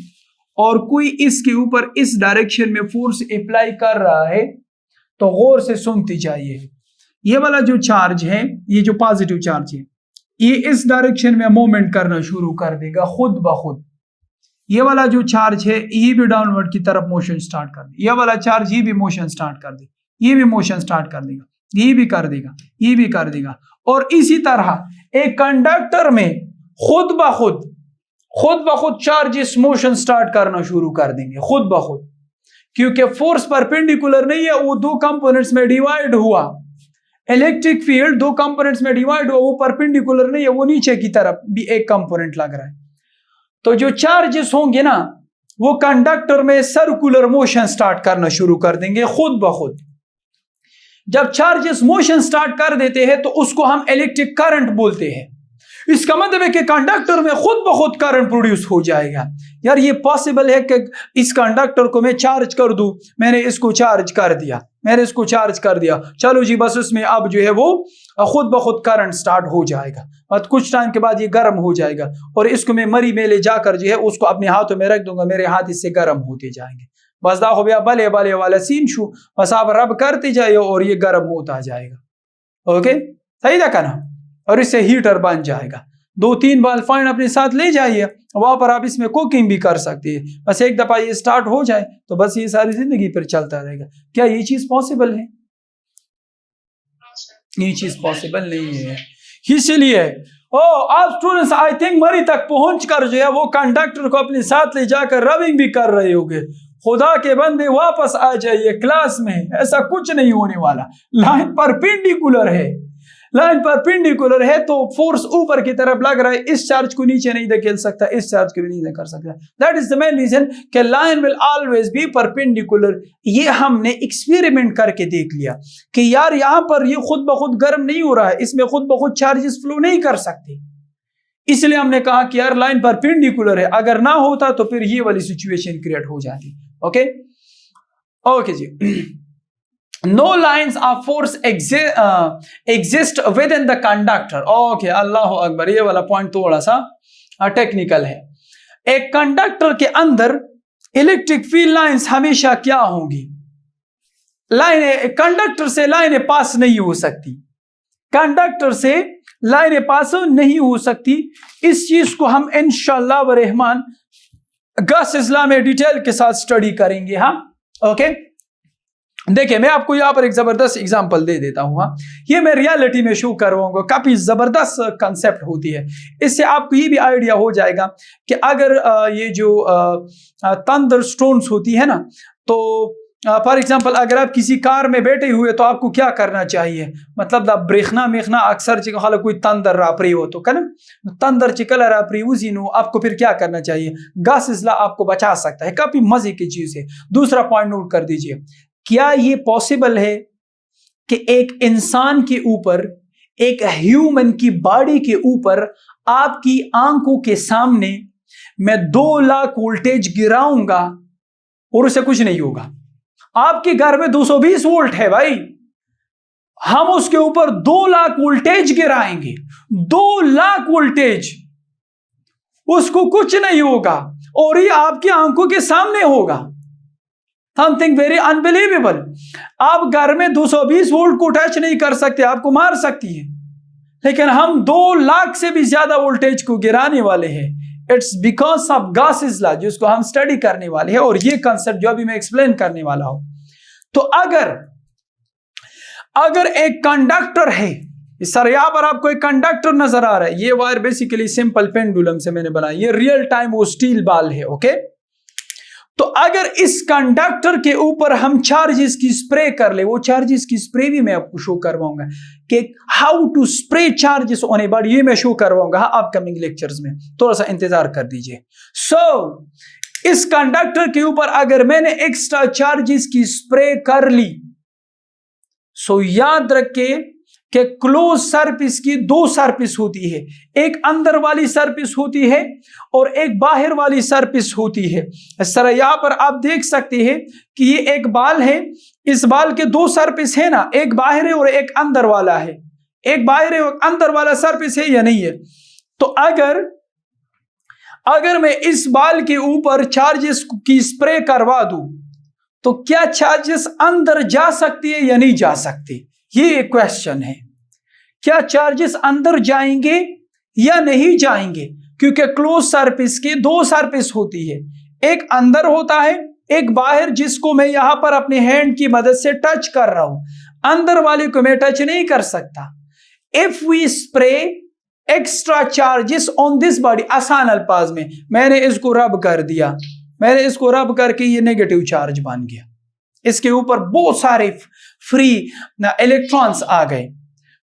और कोई इसके ऊपर इस डायरेक्शन में फोर्स अप्लाई कर रहा है, तो गौर से सुनती जाइए। ये वाला जो चार्ज है, ये जो पॉजिटिव चार्ज है, ये इस डायरेक्शन में मूवमेंट करना शुरू कर देगा खुद ब खुद। ये वाला जो चार्ज है ये भी डाउनवर्ड की तरफ मोशन स्टार्ट कर देगा, ये वाला चार्ज ये भी मोशन स्टार्ट कर देगा, ये भी मोशन स्टार्ट कर देगा, ये भी कर देगा, ये भी कर देगा। और इसी तरह एक कंडक्टर में खुद ब खुद चार्जेस मोशन स्टार्ट करना शुरू कर देंगे खुद ब खुद, क्योंकि फोर्स परपेंडिकुलर नहीं है, वो दो कंपोनेंट्स में डिवाइड हुआ। इलेक्ट्रिक फील्ड दो कंपोनेंट्स में डिवाइड हुआ, वो परपेंडिकुलर नहीं है, वो नीचे की तरफ भी एक कंपोनेंट लग रहा है। तो जो चार्जेस होंगे ना, वो कंडक्टर में सर्कुलर मोशन स्टार्ट करना शुरू कर देंगे खुद ब खुद। जब चार्जेस मोशन स्टार्ट कर देते हैं तो उसको हम इलेक्ट्रिक करंट बोलते हैं। इसका मतलब है कि कंडक्टर में खुद ब खुद करंट प्रोड्यूस हो जाएगा। यार ये पॉसिबल है कि इस कंडक्टर को मैं चार्ज कर दूं, मैंने इसको चार्ज कर दिया, मैंने इसको चार्ज कर दिया, चलो जी बस उसमें अब जो है वो खुद ब खुद करंट स्टार्ट हो जाएगा और कुछ टाइम के बाद ये गर्म हो जाएगा और इसको मैं मरी में ले जाकर जो है उसको अपने हाथों में रख दूंगा, मेरे हाथ इससे गर्म होते जाएंगे। बस दा हो गया बले बले वाला सीन शू, बस आप रब करते जाइए और ये गर्म होता जाएगा। ओके, सही था ना। और इससे हीटर बन जाएगा। 2-3 बाल फाइन अपने साथ ले जाइए, वहां पर आप इसमें कुकिंग भी कर सकते हैं। बस एक दफा ये स्टार्ट हो जाए तो बस ये सारी जिंदगी फिर चलता रहेगा। क्या ये चीज पॉसिबल है? ये चीज पॉसिबल नहीं है। इसीलिए आप स्टूडेंट्स आई थिंक मरी तक पहुंच कर जो है वो कंडक्टर को अपने साथ ले जाकर रबिंग भी कर रहे होंगे। खुदा के बंदे वापस आ जाइए क्लास में, ऐसा कुछ नहीं होने वाला। लाइन परपेंडिकुलर है, लाइन परपेंडिकुलर है तो फोर्स ऊपर की तरफ लग रहा है, इस चार्ज को नीचे नहीं धकेल सकता, इस चार्ज को भी नहीं कर सकता। That is the main reason कि line will always be perpendicular. ये हमने एक्सपेरिमेंट करके देख लिया कि यार यहाँ पर ये खुद ब खुद गर्म नहीं हो रहा है, इसमें खुद ब खुद चार्जेस फ्लो नहीं कर सकते। इसलिए हमने कहा कि यार लाइन परपेंडिकुलर है, अगर ना होता तो फिर ये वाली सिचुएशन क्रिएट हो जाती। ओके ओके जी। No lines of force exist within the conductor. Okay, अल्लाह अकबर, ये वाला पॉइंट थोड़ा सा टेक्निकल है। एक कंडक्टर के अंदर इलेक्ट्रिक फील्ड लाइंस हमेशा क्या होंगी? लाइनें, कंडक्टर से लाइनें पास नहीं हो सकती, कंडक्टर से लाइनें पास नहीं हो सकती। इस चीज को हम इंशाअल्लाह व रहमान गॉस लॉ में डिटेल के साथ स्टडी करेंगे। हाँ ओके, देखिए मैं आपको यहाँ पर एक जबरदस्त एग्जांपल दे देता हूँ। हाँ, ये मैं रियलिटी में शो करवाऊंगा, काफी जबरदस्त कंसेप्ट होती है। इससे आपको ये भी आइडिया हो जाएगा कि अगर ये जो थंडर स्टोन्स होती है ना, तो फॉर एग्जांपल अगर आप किसी कार में बैठे हुए तो आपको क्या करना चाहिए, मतलब ब्रेखना मेखना अक्सर चिकल कोई तंदर रापरी हो तो कन तंदर चिकल रापरी उसी नो आपको फिर क्या करना चाहिए, गॉस लॉ आपको बचा सकता है। काफी मजे की चीज है। दूसरा पॉइंट नोट कर दीजिए, क्या ये पॉसिबल है कि एक इंसान के ऊपर, एक ह्यूमन की बॉडी के ऊपर आपकी आंखों के सामने मैं 2 लाख वोल्टेज गिराऊंगा और उसे कुछ नहीं होगा? आपके घर में 220 वोल्ट है भाई, हम उसके ऊपर 2 लाख वोल्टेज गिराएंगे, 2 लाख वोल्टेज, उसको कुछ नहीं होगा और ये आपकी आंखों के सामने होगा। Something very unbelievable. आप घर में 220 वोल्ट को टच नहीं कर सकते, आपको मार सकती है, लेकिन हम 2 लाख से भी ज्यादा वोल्टेज को गिराने वाले हैं। It's because of Gauss law, जिसको हम स्टडी करने वाले हैं और ये कंसेप्ट जो अभी मैं एक्सप्लेन करने वाला हूं। तो अगर एक कंडक्टर है, सर यहां पर आपको एक कंडक्टर नजर आ रहा है, ये वायर बेसिकली सिंपल पेंडुलम से मैंने बनाया, ये रियल टाइम वो स्टील बॉल है। ओके, तो अगर इस कंडक्टर के ऊपर हम चार्जेस की स्प्रे कर ले, वो चार्जेस की स्प्रे भी मैं आपको शो करवाऊंगा कि how to spray charges on a body, ये मैं शो करवाऊंगा अपकमिंग लेक्चर्स में, थोड़ा सा इंतजार कर दीजिए। इस कंडक्टर के ऊपर अगर मैंने एक्स्ट्रा चार्जेस की स्प्रे कर ली, याद रखे कि क्लोज सरफेस की दो सरफेस होती है, एक अंदर वाली सरफेस होती है और एक बाहर वाली सरफेस होती है। इस तरह यहां पर आप देख सकते हैं कि ये एक बाल है, इस बाल के दो सरफेस है ना, एक बाहर है और एक अंदर वाला है, एक बाहर है और अंदर वाला सरफेस है या नहीं है। तो अगर मैं इस बाल के ऊपर चार्जेस की स्प्रे करवा दूं तो क्या चार्जेस अंदर जा सकती है या नहीं जा सकती, ये एक क्वेश्चन है। क्या चार्जेस अंदर जाएंगे या नहीं जाएंगे, क्योंकि क्लोज सरफेस की दो सरफेस होती है, एक अंदर होता है एक बाहर, जिसको मैं यहां पर अपने हैंड की मदद से टच कर रहा हूं, अंदर वाले को मैं टच नहीं कर सकता। If we spray extra charges on this body, आसान अल्फाज में मैंने इसको रब कर दिया, मैंने इसको रब करके ये नेगेटिव चार्ज बन गया, इसके ऊपर बहुत सारे फ्री इलेक्ट्रॉन्स आ गए।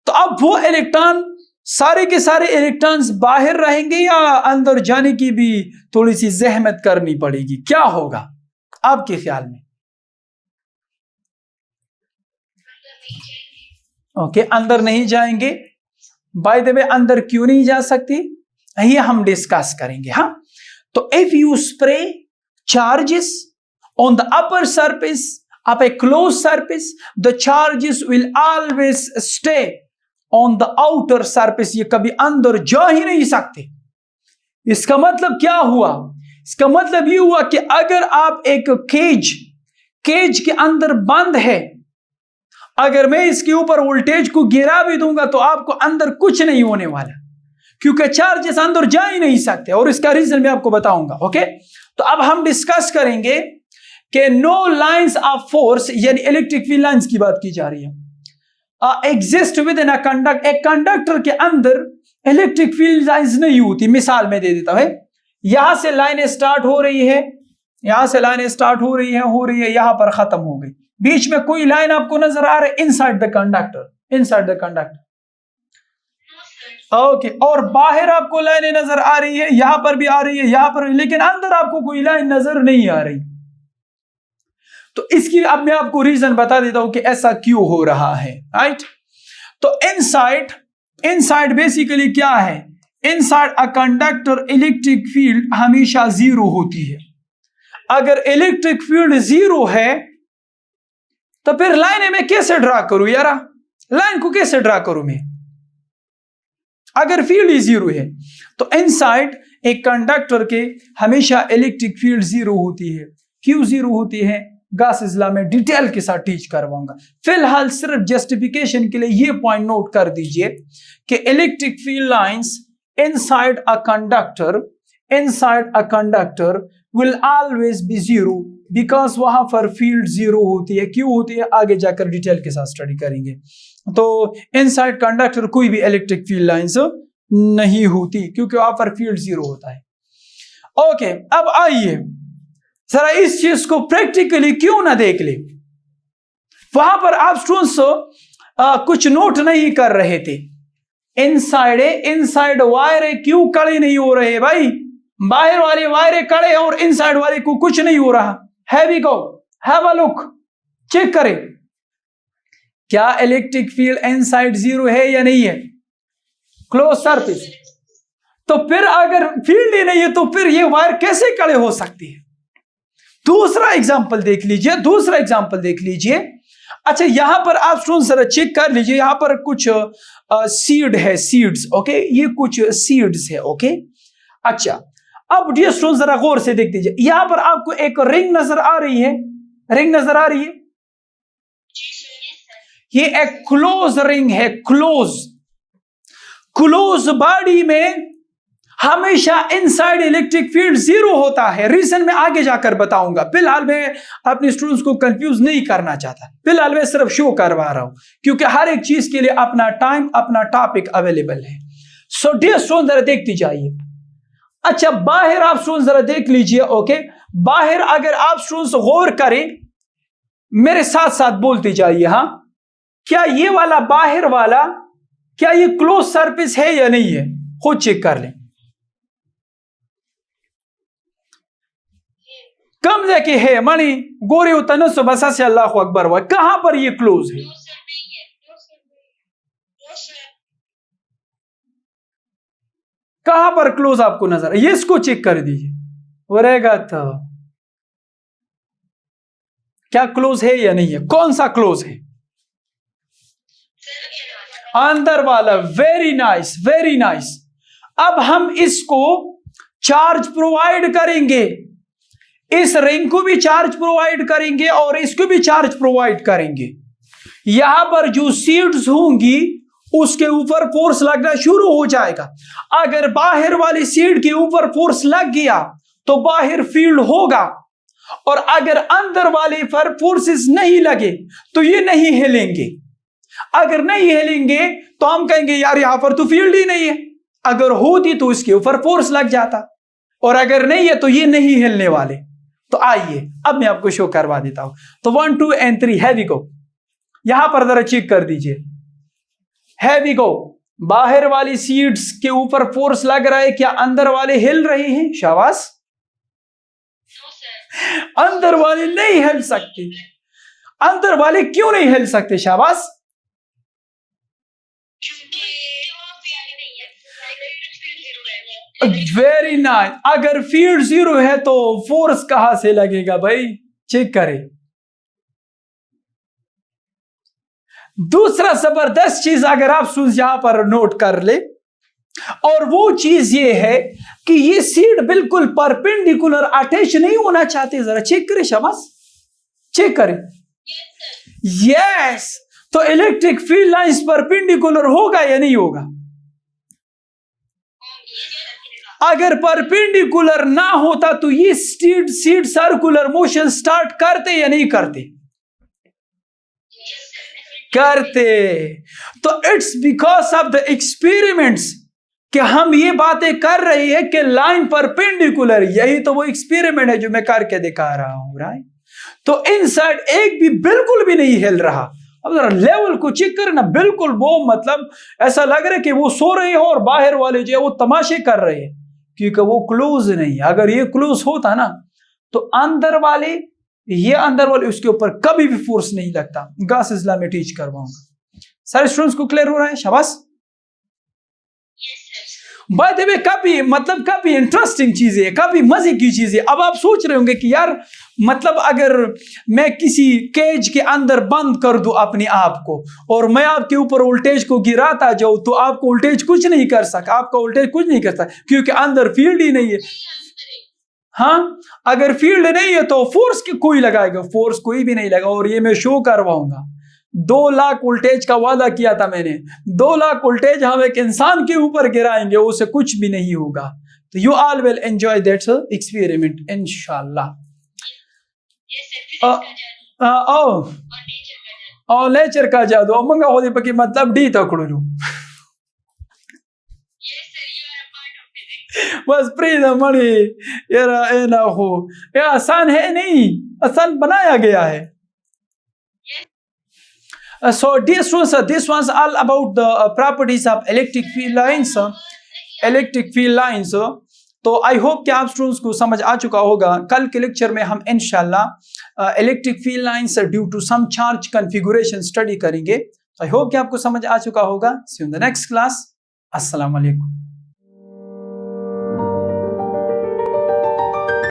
तो अब वो इलेक्ट्रॉन, सारे के सारे इलेक्ट्रॉन्स बाहर रहेंगे या अंदर जाने की भी थोड़ी सी जहमत करनी पड़ेगी, क्या होगा आपके ख्याल में? ओके, अंदर नहीं जाएंगे। बाय द वे अंदर क्यों नहीं जा सकती, ये हम डिस्कस करेंगे। हाँ, तो if you spray charges on the upper surface of a closed surface, the charges will always stay on the outer surface, ये कभी अंदर जा ही नहीं सकते। इसका मतलब क्या हुआ? इसका मतलब ये हुआ कि अगर आप एक केज के अंदर बंद है, अगर मैं इसके ऊपर वोल्टेज को गिरा भी दूंगा तो आपको अंदर कुछ नहीं होने वाला, क्योंकि चार्जेस अंदर जा ही नहीं सकते, और इसका रीजन मैं आपको बताऊंगा। ओके, तो अब हम डिस्कस करेंगे कि नो लाइंस ऑफ फोर्स, यानी इलेक्ट्रिक फील्ड लाइंस की बात की जा रही है, exist with in a conductor, एक कंडक्टर के अंदर इलेक्ट्रिक फील्ड लाइंस नहीं होती। मिसाल में दे देता है, यहां से लाइनें स्टार्ट हो रही है, यहां से लाइनें स्टार्ट हो रही है, यहां पर खत्म हो गई, बीच में कोई लाइन आपको नजर आ रहा है इनसाइड द कंडक्टर, ओके, और बाहर आपको लाइनें नजर आ रही है, यहां पर भी आ रही है, यहां पर, लेकिन अंदर आपको कोई लाइन नजर नहीं आ रही। तो इसकी अब मैं आपको रीजन बता देता हूं कि ऐसा क्यों हो रहा है, राइट। तो इनसाइड बेसिकली क्या है, inside a conductor electric field हमेशा जीरो होती है। अगर इलेक्ट्रिक फील्ड जीरो है तो फिर लाइन में कैसे ड्रा करूं यार, लाइन को कैसे ड्रा करूं मैं अगर फील्ड ही जीरो है? तो इनसाइड एक कंडक्टर के हमेशा इलेक्ट्रिक फील्ड जीरो होती है। क्यों जीरो होती है, गॉस लॉ में डिटेल के साथ टीच करवाऊंगा। फिलहाल सिर्फ जस्टिफिकेशन के लिए ये पॉइंट नोट कर दीजिए कि electric field lines inside a conductor will always B zero, because वहां पर फील्ड जीरो होती है। क्यों होती है, आगे जाकर डिटेल के साथ स्टडी करेंगे। तो इनसाइड कंडक्टर कोई भी इलेक्ट्रिक फील्ड लाइंस नहीं होती, क्योंकि वहां पर फील्ड जीरो होता है। ओके, अब आइए जरा इस चीज को प्रैक्टिकली क्यों ना देख ले। वहां पर आप स्टूडेंट्स कुछ नोट नहीं कर रहे थे। इनसाइड वायरे क्यों कड़े नहीं हो रहे भाई, बाहर वाले वायरे कड़े और इनसाइड वाले को कुछ नहीं हो रहा। हैव अ लुक, चेक करें क्या इलेक्ट्रिक फील्ड इनसाइड जीरो है या नहीं है, क्लोज सरफेस। तो फिर अगर फील्ड ही नहीं है तो फिर ये वायर कैसे कड़े हो सकती है? दूसरा एग्जांपल देख लीजिए। अच्छा, यहां पर आप स्टूडेंट जरा चेक कर लीजिए, यहां पर कुछ सीड है, सीड्स, ओके, ये कुछ सीड्स है, ओके। अच्छा, अब डियर स्टूडेंट जरा गौर से देख लीजिए, यहां पर आपको एक रिंग नजर आ रही है, ये एक क्लोज रिंग है। क्लोज बॉडी में हमेशा इनसाइड इलेक्ट्रिक फील्ड जीरो होता है। रीजन मैं आगे जाकर बताऊंगा, फिलहाल मैं अपने स्टूडेंट्स को कंफ्यूज नहीं करना चाहता, फिलहाल मैं सिर्फ शो करवा रहा हूं, क्योंकि हर एक चीज के लिए अपना टाइम, अपना टॉपिक अवेलेबल है। सो डियर स्टूडेंट जरा देखते जाइए। अच्छा, बाहर आप स्टूडेंट जरा देख लीजिए, ओके, बाहर अगर आप स्टूडेंट्स गौर करें, मेरे साथ साथ बोलते जाइए, हाँ, क्या ये वाला बाहर वाला, क्या ये क्लोज सरफेस है या नहीं है? खुद चेक कर लें। कम जाके है मणि गोरी उतन सुबह से अल्लाह अकबर हुआ, कहां पर ये क्लोज है? कहां पर क्लोज आपको नजर? ये इसको चेक कर दीजिए, वरेगा था क्या क्लोज है या नहीं है? कौन सा क्लोज है? अंदर वाला। Very nice, very nice. अब हम इसको चार्ज प्रोवाइड करेंगे, इस रिंग को भी चार्ज प्रोवाइड करेंगे और इसको भी चार्ज प्रोवाइड करेंगे। यहां पर जो सीड्स होंगी उसके ऊपर फोर्स लगना शुरू हो जाएगा। अगर बाहर वाली सीड के ऊपर फोर्स लग गया तो बाहर फील्ड होगा, और अगर अंदर वाले पर फोर्सेस नहीं लगे तो ये नहीं हिलेंगे। अगर नहीं हिलेंगे तो हम कहेंगे यार यहां पर तो फील्ड ही नहीं है। अगर होती तो इसके ऊपर फोर्स लग जाता, और अगर नहीं है तो ये नहीं हिलने वाले। तो आइए अब मैं आपको शो करवा देता हूं। तो 1 2 and 3 हैवी गो। यहां पर जरा चेक कर दीजिए, हैवी गो। बाहर वाली सीड्स के ऊपर फोर्स लग रहा है, क्या अंदर वाले हिल रहे हैं? शाबाश। अंदर वाले नहीं हिल सकते। अंदर वाले क्यों नहीं हिल सकते? शाबाश। Very nice. अगर फील्ड जीरो है तो फोर्स कहां से लगेगा भाई? चेक करें। दूसरा जबरदस्त चीज अगर आप यहां पर नोट कर ले, और वो चीज ये है कि ये सीड बिल्कुल परपेंडिकुलर अटैच नहीं होना चाहते। जरा चेक करें, शाबाश, चेक करें। यस, तो इलेक्ट्रिक फील्ड लाइंस परपेंडिकुलर होगा या नहीं होगा? अगर परपेंडिकुलर ना होता तो ये सीड सर्कुलर मोशन स्टार्ट करते या नहीं करते? करते। तो it's because of the experiments कि हम ये बातें कर रहे हैं कि लाइन परपेंडिकुलर, यही तो वो एक्सपेरिमेंट है जो मैं करके दिखा रहा हूं, राइट? तो इनसाइड एक भी बिल्कुल भी नहीं हिल रहा। अब जरा लेवल को चेक करें ना, बिल्कुल वो मतलब ऐसा लग रहा है कि वो सो रहे हो और बाहर वाले जो है वो तमाशे कर रहे हैं, क्योंकि वो क्लोज नहीं है। अगर ये क्लोज होता ना तो अंदर वाले, ये अंदर वाले, उसके ऊपर कभी भी फोर्स नहीं लगता। गास इस्लाम में टीच करवाऊंगा। सारे स्टूडेंट्स को क्लियर हो रहा है? शाबाश। बाय द वे काफी इंटरेस्टिंग चीजें है, काफी मजे की चीजें। अब आप सोच रहे होंगे कि यार मतलब अगर मैं किसी केज के अंदर बंद कर दूं अपने आप को और मैं आपके ऊपर वोल्टेज को गिराता जाऊं तो आपको वोल्टेज कुछ नहीं कर सकता, आपका वोल्टेज कुछ नहीं करता, क्योंकि अंदर फील्ड ही नहीं है। हाँ, अगर फील्ड नहीं है तो फोर्स कोई लगाएगा? फोर्स कोई भी नहीं लगा। और ये मैं शो करवाऊंगा। 2 लाख वोल्टेज का वादा किया था मैंने। 2 लाख वोल्टेज हम एक इंसान के ऊपर गिराएंगे, उससे कुछ भी नहीं होगा। तो you all will enjoy that experiment इंशाल्लाह। नेचर का जादू मंगा हो दे पकी मतलब डी तकड़ू बस प्रीत मणि ये ना हो, ये आसान है नहीं, आसान बनाया गया है। So dear students, this was all about the properties of electric field lines. Electric field lines. तो आई होप कि आप स्टूडेंट्स को समझ आ चुका होगा। कल के लेक्चर में हम इंशाल्लाह electric field lines due to some charge configuration study करेंगे। आई होप कि आपको समझ आ चुका होगा। See you in the next class. अस्सलाम वालेकुम।